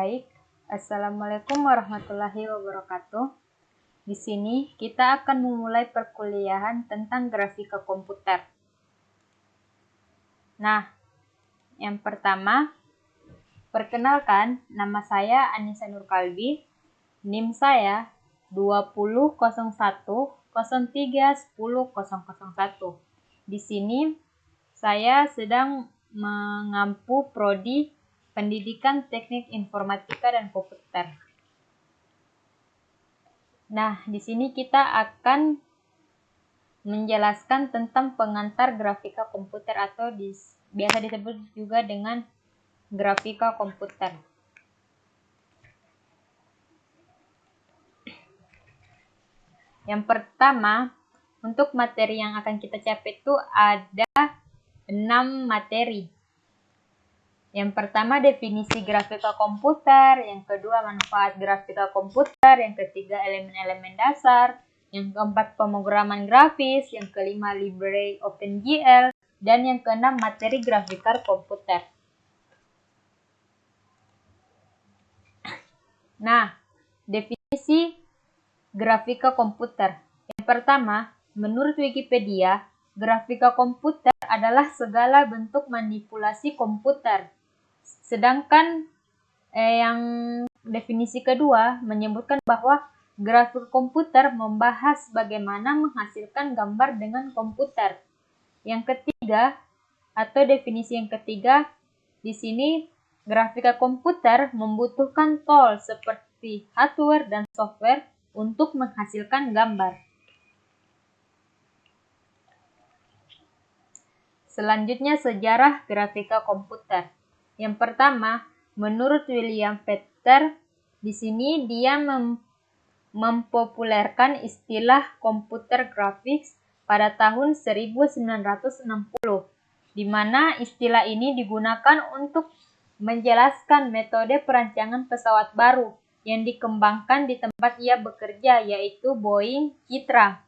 Baik, Assalamualaikum warahmatullahi wabarakatuh. Di sini kita akan memulai perkuliahan tentang grafika komputer. Nah, yang pertama, perkenalkan, nama saya Anissa Nurkalbi, NIM saya 2001031001. Di sini saya sedang mengampu prodi Pendidikan Teknik Informatika dan Komputer. Nah, di sini kita akan menjelaskan tentang pengantar grafika komputer atau biasa disebut juga dengan grafika komputer. Yang pertama, untuk materi yang akan kita capai itu ada 6 materi. Yang pertama, definisi grafika komputer, yang kedua, manfaat grafika komputer, yang ketiga, elemen-elemen dasar, yang keempat, pemrograman grafis, yang kelima, library OpenGL, dan yang keenam, materi grafika komputer. Nah, definisi grafika komputer. Yang pertama, menurut Wikipedia, grafika komputer adalah segala bentuk manipulasi komputer. Sedangkan yang definisi kedua menyebutkan bahwa grafik komputer membahas bagaimana menghasilkan gambar dengan komputer. Yang ketiga, atau definisi yang ketiga, di sini grafika komputer membutuhkan tool seperti hardware dan software untuk menghasilkan gambar. Selanjutnya, sejarah grafika komputer. Yang pertama, menurut William Fetter, di sini dia mempopulerkan istilah komputer graphics pada tahun 1960, di mana istilah ini digunakan untuk menjelaskan metode perancangan pesawat baru yang dikembangkan di tempat ia bekerja, yaitu Boeing Citra,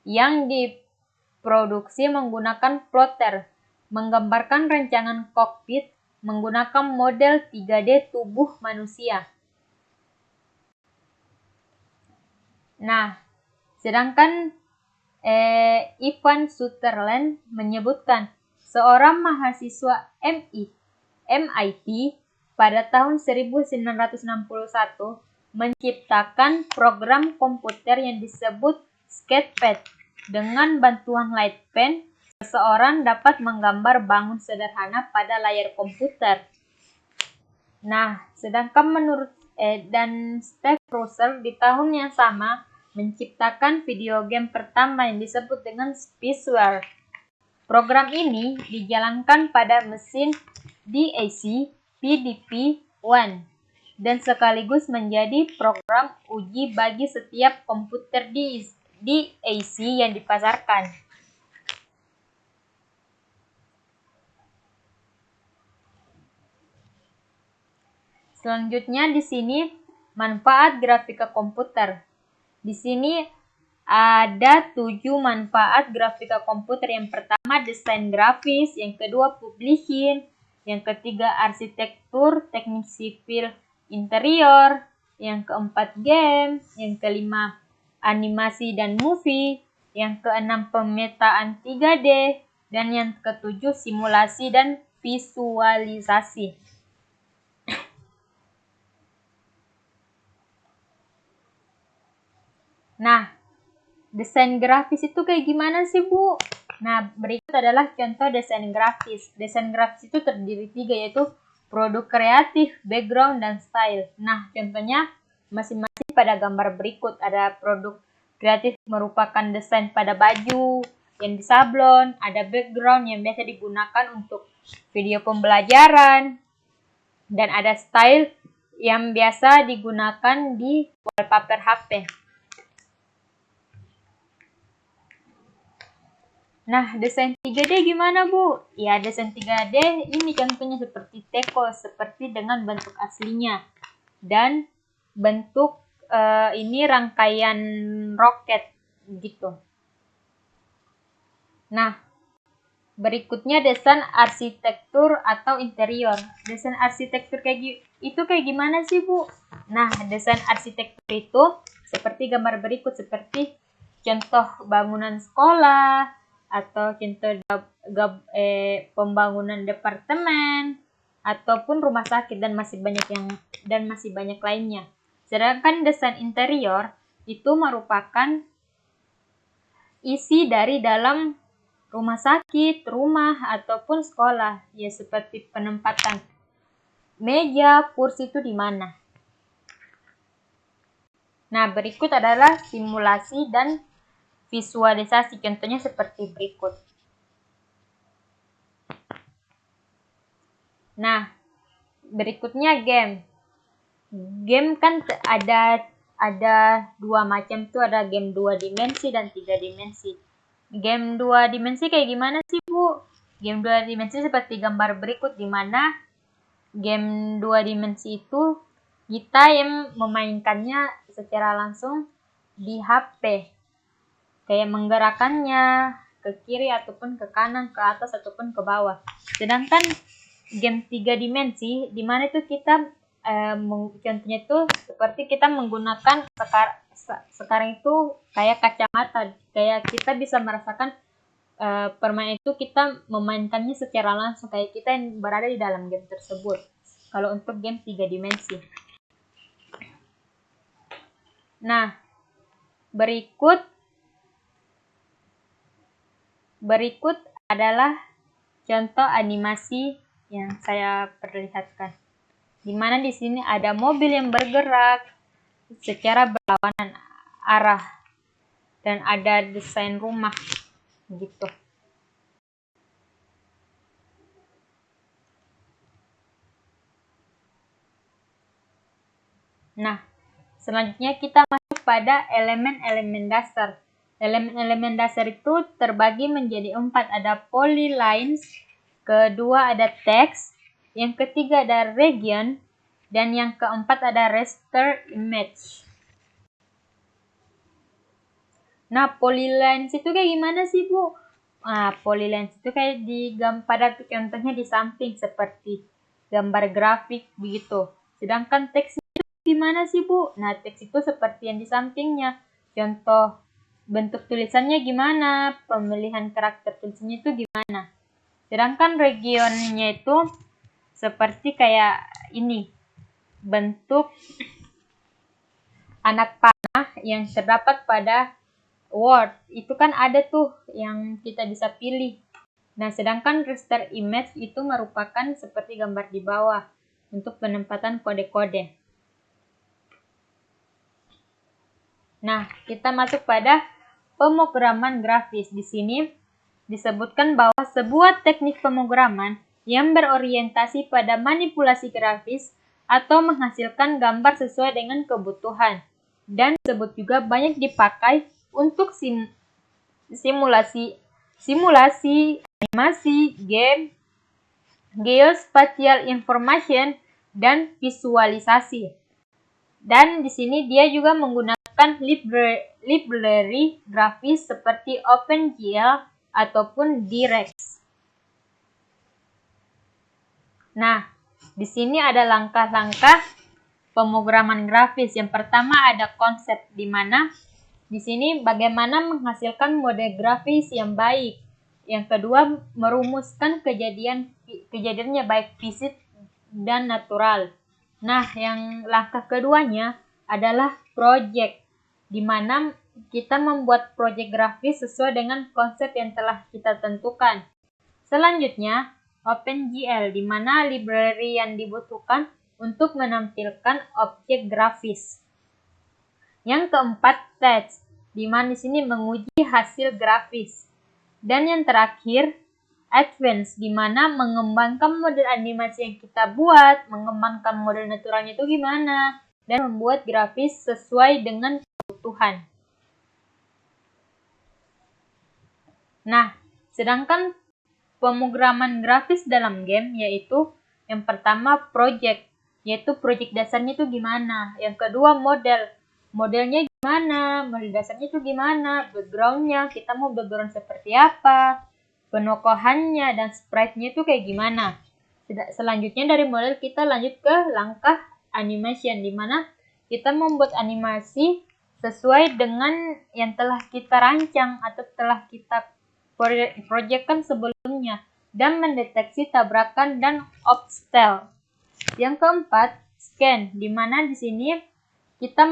yang diproduksi menggunakan plotter, menggambarkan rancangan kokpit menggunakan model 3D tubuh manusia. Nah, sedangkan Ivan Sutherland menyebutkan seorang mahasiswa MIT pada tahun 1961 menciptakan program komputer yang disebut Sketchpad. Dengan bantuan light pen, seseorang dapat menggambar bangun sederhana pada layar komputer. Nah, sedangkan menurut dan Steve Russell di tahun yang sama menciptakan video game pertama yang disebut dengan Spacewar. Program ini dijalankan pada mesin DAC PDP-1 dan sekaligus menjadi program uji bagi setiap komputer DAC yang dipasarkan. Selanjutnya di sini manfaat grafika komputer. Di sini ada 7 manfaat grafika komputer. Yang pertama, desain grafis, yang kedua, publishing, yang ketiga, arsitektur, teknik sipil interior, yang keempat, game, yang kelima, animasi dan movie, yang keenam, pemetaan 3D, dan yang ketujuh, simulasi dan visualisasi. Nah, desain grafis itu kayak gimana sih, Bu? Nah, berikut adalah contoh desain grafis. Desain grafis itu terdiri 3, yaitu produk kreatif, background, dan style. Nah, contohnya masing-masing pada gambar berikut. Ada produk kreatif merupakan desain pada baju yang disablon, ada background yang biasa digunakan untuk video pembelajaran, dan ada style yang biasa digunakan di wallpaper HP. Nah, desain 3D gimana, Bu? Ya, desain 3D ini contohnya seperti teko, seperti dengan bentuk aslinya. Dan bentuk ini rangkaian roket gitu. Nah, Berikutnya desain arsitektur atau interior. Desain arsitektur kayak gimana sih, Bu? Nah, desain arsitektur itu seperti gambar berikut, seperti contoh bangunan sekolah atau contoh pembangunan departemen ataupun rumah sakit dan masih banyak lainnya. Sedangkan desain interior itu merupakan isi dari dalam rumah sakit, rumah, ataupun sekolah, ya seperti penempatan meja, kursi itu di mana. Nah, berikut adalah simulasi dan visualisasi. Contohnya seperti berikut. Nah, berikutnya game. Game kan ada dua macam tuh, ada game 2 dimensi dan 3 dimensi. Game 2 dimensi kayak gimana sih, Bu? Game 2 dimensi seperti gambar berikut, di mana game 2 dimensi itu kita yang memainkannya secara langsung di HP. Kayak menggerakkannya ke kiri ataupun ke kanan, ke atas ataupun ke bawah. Sedangkan game 3 dimensi, di mana itu kita contohnya itu seperti kita menggunakan sekarang itu kayak kacamata, kayak kita bisa merasakan permainan itu, kita memainkannya secara langsung kayak kita yang berada di dalam game tersebut. Kalau untuk game 3 dimensi. Nah, berikut adalah contoh animasi yang saya perlihatkan. Di mana di sini ada mobil yang bergerak secara berlawanan arah dan ada desain rumah gitu. Nah, selanjutnya kita masuk pada elemen-elemen dasar. Elemen-elemen dasar itu terbagi menjadi 4. Ada polylines, kedua ada teks, yang ketiga ada region, dan yang keempat ada raster image. Nah, polylines itu kayak gimana sih, Bu? Nah, polylines itu kayak pada contohnya di samping seperti gambar grafik begitu. Sedangkan teks itu gimana sih, Bu? Nah, teks itu seperti yang di sampingnya. Contoh bentuk tulisannya gimana, pemilihan karakter tulisannya itu gimana. Sedangkan regionnya itu seperti kayak ini, bentuk anak panah yang terdapat pada Word. Itu kan ada tuh yang kita bisa pilih. Nah, sedangkan raster image itu merupakan seperti gambar di bawah untuk penempatan kode-kode. Nah, kita masuk pada pemrograman grafis. Di sini disebutkan bahwa sebuah teknik pemrograman yang berorientasi pada manipulasi grafis atau menghasilkan gambar sesuai dengan kebutuhan, dan disebut juga banyak dipakai untuk simulasi, animasi, game, geospatial information, dan visualisasi. Dan di sini dia juga menggunakan library grafis seperti OpenGL ataupun DREX. Nah, di sini ada langkah-langkah pemrograman grafis. Yang pertama ada konsep, di mana di sini bagaimana menghasilkan model grafis yang baik. Yang kedua, merumuskan kejadiannya baik fisik dan natural. Nah, yang langkah keduanya adalah project, di mana kita membuat project grafis sesuai dengan konsep yang telah kita tentukan. Selanjutnya, OpenGL, di mana library yang dibutuhkan untuk menampilkan objek grafis. Yang keempat, test, di mana di sini menguji hasil grafis. Dan yang terakhir, advance, di mana mengembangkan model animasi yang kita buat, mengembangkan model naturalnya itu gimana, dan membuat grafis sesuai dengan kebutuhan. Nah, sedangkan pemrograman grafis dalam game yaitu yang pertama project, yaitu project dasarnya itu gimana. Yang kedua modelnya gimana, model dasarnya itu gimana, backgroundnya kita mau background seperti apa. penokohannya dan sprite-nya itu kayak gimana. Selanjutnya dari model kita lanjut ke langkah animation, di mana kita membuat animasi sesuai dengan yang telah kita rancang atau telah kita proyekkan sebelumnya dan mendeteksi tabrakan dan obstacle. Yang keempat, scan, di mana di sini kita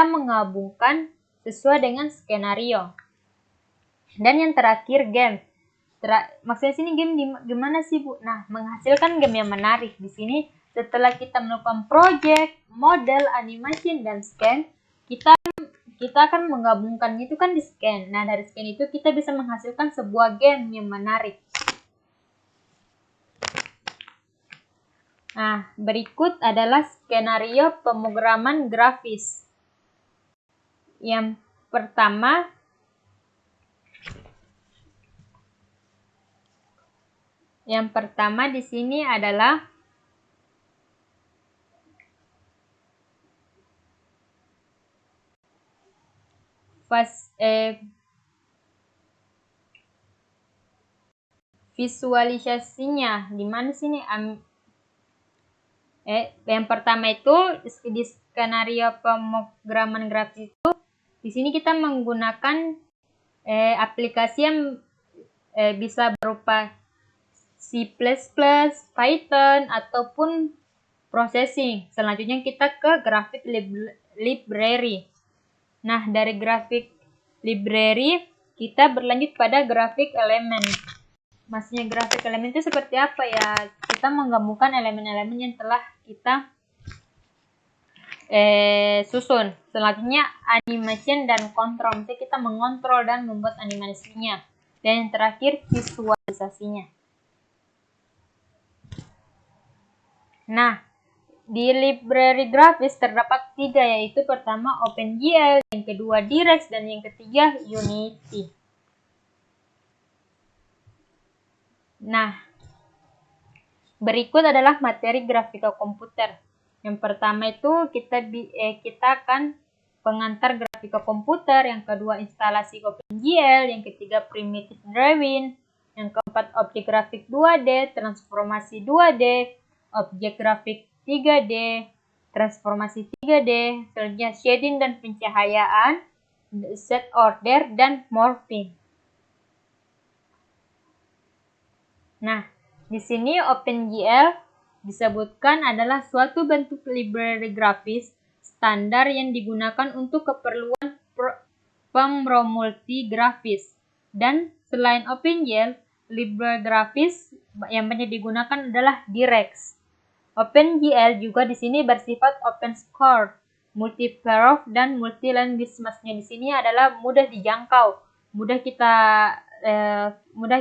menggabungkan sesuai dengan skenario. Dan yang terakhir, game. Maksudnya sini game gimana sih, Bu? Nah, menghasilkan game yang menarik. Di sini setelah kita melakukan project, model, animation, dan scan, kita akan menggabungkannya itu kan di scan. Nah, dari scan itu kita bisa menghasilkan sebuah game yang menarik. Nah, berikut adalah skenario pemrograman grafis. Yang pertama di sini adalah visualisasinya. Di mana sini? Yang pertama itu di skenario pemrograman grafis itu, di sini kita menggunakan aplikasi yang bisa berupa C++, Python, ataupun processing. Selanjutnya kita ke graphic library. Nah, dari graphic library kita berlanjut pada graphic element. Maksudnya graphic element itu seperti apa ya? Kita menggabungkan elemen-elemen yang telah kita susun. Selanjutnya animation dan control. Jadi kita mengontrol dan membuat animasinya. Dan yang terakhir visualisasinya. Nah, di library grafis terdapat 3, yaitu pertama OpenGL, yang kedua Direct, dan yang ketiga Unity. Nah, berikut adalah materi grafika komputer. Yang pertama itu kita akan pengantar grafika komputer, yang kedua instalasi OpenGL, yang ketiga primitive drawing, yang keempat objek grafik 2D, transformasi 2D, objek grafik 3D, transformasi 3D, selanjutnya shading dan pencahayaan, set order, dan morphing. Nah, di sini OpenGL disebutkan adalah suatu bentuk library grafis standar yang digunakan untuk keperluan pemrograman grafis. Dan selain OpenGL, library grafis yang banyak digunakan adalah Direct. OpenGL juga di sini bersifat open source, multi-proof, dan multi-language. Maksudnya di sini adalah mudah dijangkau, mudah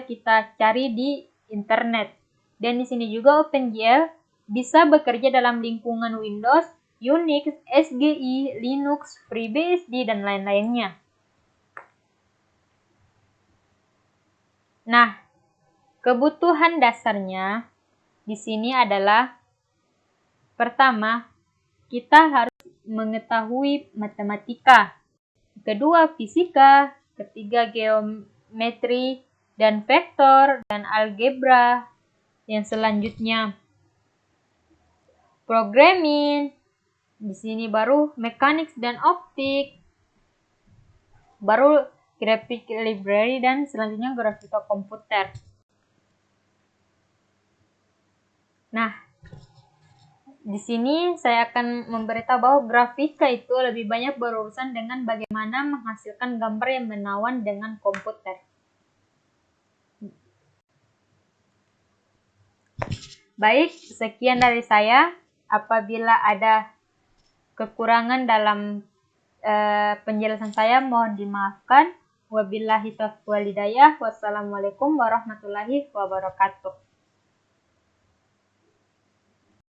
kita cari di internet. Dan di sini juga OpenGL bisa bekerja dalam lingkungan Windows, Unix, SGI, Linux, FreeBSD, dan lain-lainnya. Nah, kebutuhan dasarnya di sini adalah pertama, kita harus mengetahui matematika. Kedua, fisika. Ketiga, geometri dan vektor dan algebra. Yang selanjutnya, programming. Di sini baru mechanics dan optik. Baru graphic library dan selanjutnya grafika komputer. Nah, di sini saya akan memberitahu bahwa grafika itu lebih banyak berurusan dengan bagaimana menghasilkan gambar yang menawan dengan komputer. Baik, sekian dari saya. Apabila ada kekurangan dalam penjelasan saya, mohon dimaafkan. Wabillahi taufiq wal hidayah. Wassalamualaikum warahmatullahi wabarakatuh.